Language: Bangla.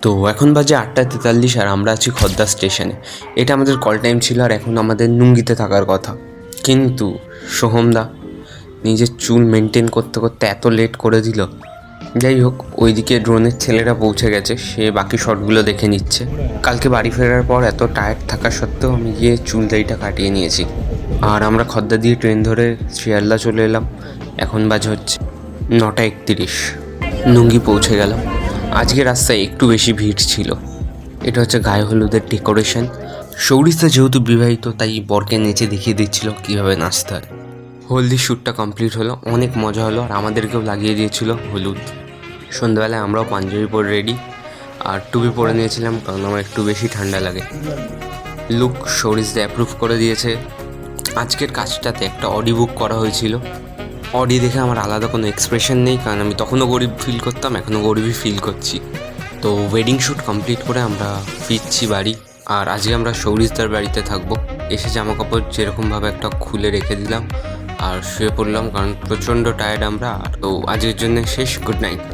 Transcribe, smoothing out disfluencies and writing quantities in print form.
তো এখন বাজে ৮টা ৪৩ আর আমরা আছি খদ্দা স্টেশনে। এটা আমাদের কল টাইম ছিল আর এখন আমাদের নুঙ্গিতে থাকার কথা, কিন্তু সোহমদা নিজের চুল মেনটেন করতে করতে এত লেট করে দিল। যাই হোক, ওইদিকে ড্রোনের ছেলেরা পৌঁছে গেছে, সে বাকি শটগুলো দেখে নিচ্ছে। কালকে বাড়ি ফেরার পর এত টায়ার্ড থাকা সত্ত্বেও আমি গিয়ে চুল দাড়িটা কাটিয়ে নিয়েছি। আর আমরা খদ্দা দিয়ে ট্রেন ধরে শিয়ালদা চলে এলাম। এখন বাজে হচ্ছে ৯টা ৩১। নুঙ্গি পৌঁছে গেলাম। আজকে রাস্তায় একটু বেশি ভিড় ছিল। এটা হচ্ছে গায়ে হলুদের ডেকোরেশন। সৌরিস্তা যেহেতু বিবাহিত, তাই বরকে নেচে দেখিয়ে দিচ্ছিল কীভাবে নাচতে হয়। হলদি শ্যুটটা কমপ্লিট হলো, অনেক মজা হলো, আর আমাদেরকেও লাগিয়ে দিয়েছিল হলুদ। সন্ধ্যাবেলায় আমরাও পাঞ্জাবি পরে রেডি, আর টুপি পরে নিয়েছিলাম কারণ আমার একটু বেশি ঠান্ডা লাগে। লুক সৌরিস্তা অ্যাপ্রুভ করে দিয়েছে। আজকের কাজটাতে একটা অডি বুক করা হয়েছিল। অডি দেখে আমার আলাদা কোনো এক্সপ্রেশন নেই, কারণ আমি তখনও গরিব ফিল করতাম, এখনও গরিবই ফিল করছি। তো ওয়েডিং শ্যুট কমপ্লিট করে আমরা ফিরছি বাড়ি। আর আজকে আমরা সৌরিস্তার বাড়িতে থাকবো। এসে জামা কাপড় যেরকমভাবে একটা খুলে রেখে দিলাম আর শুয়ে পড়লাম, কারণ প্রচণ্ড টায়ার্ড আমরা। তো আজকের জন্য শেষ, গুড নাইট।